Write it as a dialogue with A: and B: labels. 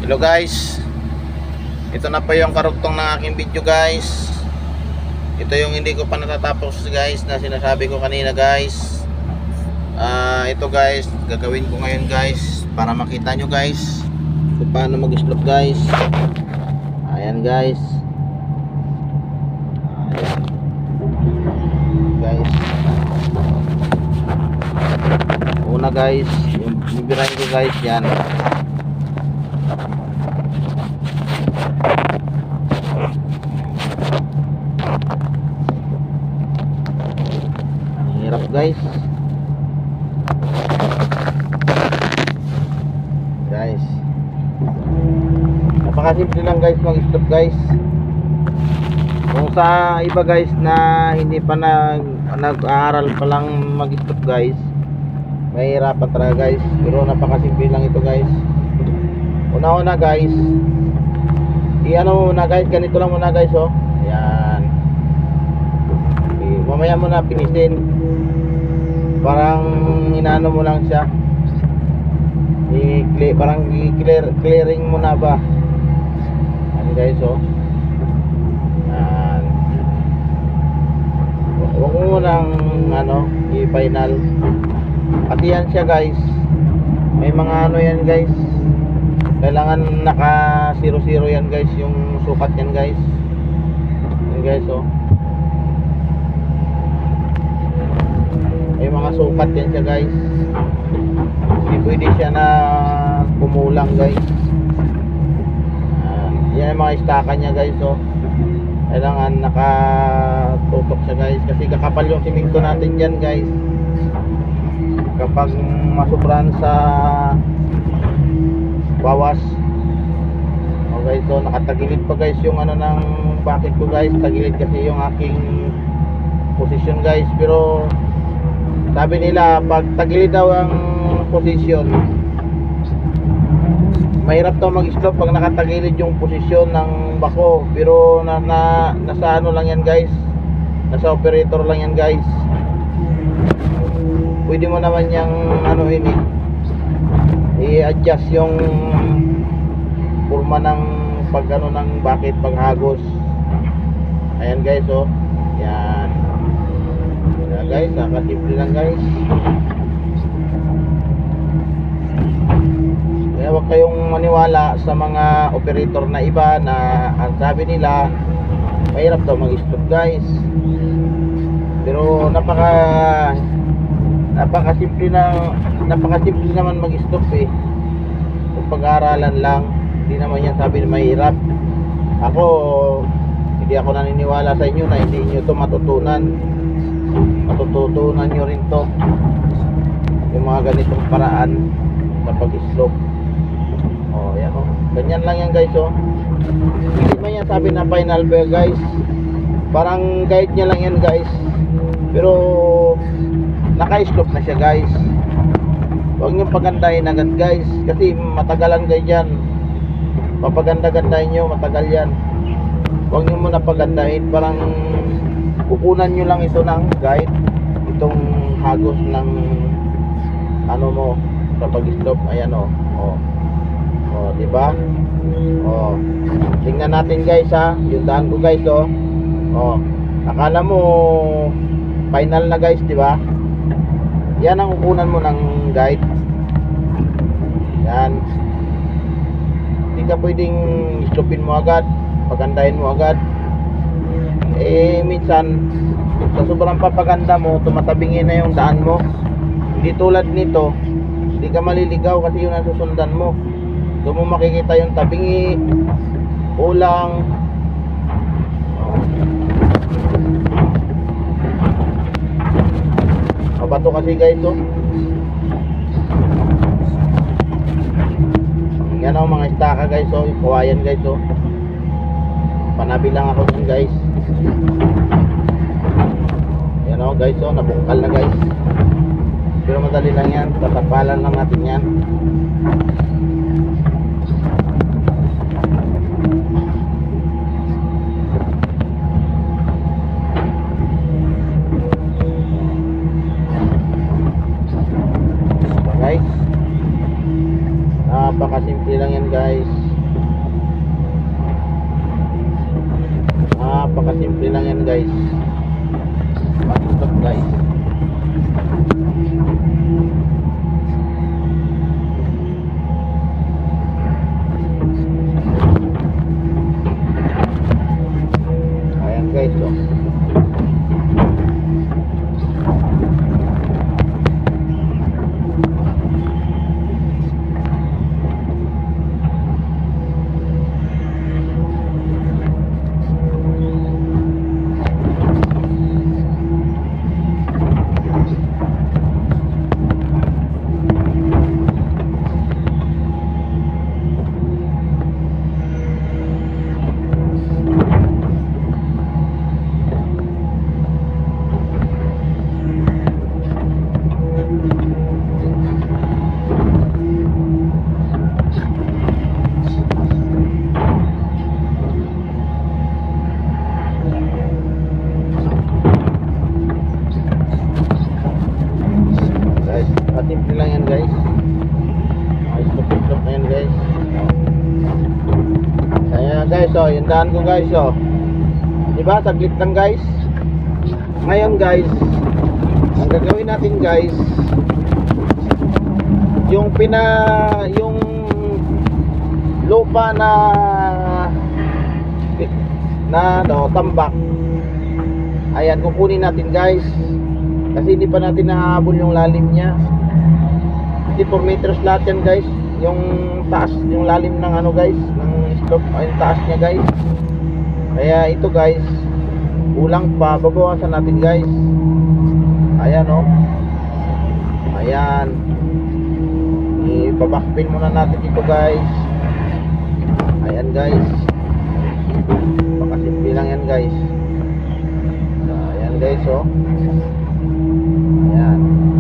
A: Hello guys, ito na po yung karugtong ng aking video guys. Ito yung hindi ko pa natatapos guys na sinasabi ko kanina guys. Ito guys, gagawin ko ngayon guys para makita nyo guys kung paano mag-slope guys. Ayan guys. Ayan guys. Una guys, yung bibirahin ko guys yan. Hirap guys. Napakasimple lang guys mag-stop guys. Kung sa iba guys na hindi pa nag-aaral pa lang mag-stop guys, mahirapan talaga guys. Pero napakasimple lang ito guys. Una-una guys, i-ano muna guys, ganito lang muna guys oh. Ayan. Mamaya mo na pinisin. Parang inaano mo lang siya. Parang clearing mo na ba. Ano guys oh. Yan. Huwag mo nang i-final. Pati yan siya guys. May mga ano yan guys. Kailangan naka 0-0 yan guys. Yung sukat yan guys. Yan guys oh. May mga sukat yan siya guys. Hindi pwede siya na kumulang guys. Yan yung mga istaka niya guys oh. Kailangan nakatutok siya guys. Kasi kakapal yung simento natin dyan guys. Kapag masubran sa bawas. Okay, so nakatagilid pa guys yung ano ng bakit ko guys. Tagilid kasi yung aking position guys. Pero sabi nila pag tagilid daw ang posisyon, mahirap daw mag-stop pag nakatagilid yung posisyon ng bako. Pero nasa ano lang yan guys, nasa operator lang yan guys. Pwede mo naman yung i-adjust yung forma ng pag ng bakit paghagos. Ayan guys oh. Yan. Yan guys, nakasimple lang guys. Kaya huwag kayong maniwala sa mga operator na iba na ang sabi nila mahirap daw mag-stop guys. Pero napakasimple naman mag-stop eh. Kung pag-aaralan lang, hindi naman yan sabi na mahirap. Hindi ako naniniwala sa inyo na hindi nyo ito matutunan nyo rin to, yung mga ganitong paraan sa pag-slope. Oh, yan oh. Ganyan lang yan guys oh. Hindi man yan sabi na final bear guys. Parang guide nya lang yan guys. Pero naka-slope na siya guys. Huwag nyo pagandahin agad guys. Kasi matagalan kayo dyan. Papaganda-gandahin nyo, matagal yan. Huwag nyo muna pagandahin. Parang kukunan nyo lang ito ng guide. Itong hagos ng mo sa pag-stop. Ayan oh. Oh, diba? Oh. Tingnan natin guys ha. Yung daan ko guys oh. Oh. Akala mo final na guys, diba? Yan ang kukunan mo ng guide. Yan. Hindi ka pwedeng stopin mo agad, pagandahin mo agad. Minsan sa sobrang papaganda mo, tumatabingin na yung daan mo. Hindi tulad nito, hindi ka maliligaw kasi yun ang susundan mo. Doon mo makikita yung tabingi, ulang. Mabato kasi guys oh. Yan oh, mga istaka guys oh, yung kawayan guys oh. Panabi lang ako dun guys. Yan oh guys oh, nabungkal na guys. Pero madali lang yan, tatapalan lang natin yan. Guys, napakasimple lang yan guys. Napakasimple lang yan guys. Pag-stop guys. Ayan guys, oh. Guys, patimple lang yan guys. Stop na yan guys. Ayan guys, oh, yung daan ko guys, oh. Diba, saglit lang guys. Ngayon guys, ang gagawin natin guys, yung lupa na tambak. Ayan, kukunin natin guys. Kasi hindi pa natin nahabol yung lalim niya. Kasi 4 meters lahat yan guys. Yung taas, yung lalim ng ano guys, ng slope, ay yung taas niya guys. Kaya ito guys, kulang pa, babawasan natin guys. Ayan oh. Ayan. Ibabackpin muna natin ito guys. Ayan guys. Pakasimple lang yan guys. Ayan guys oh. Ayan.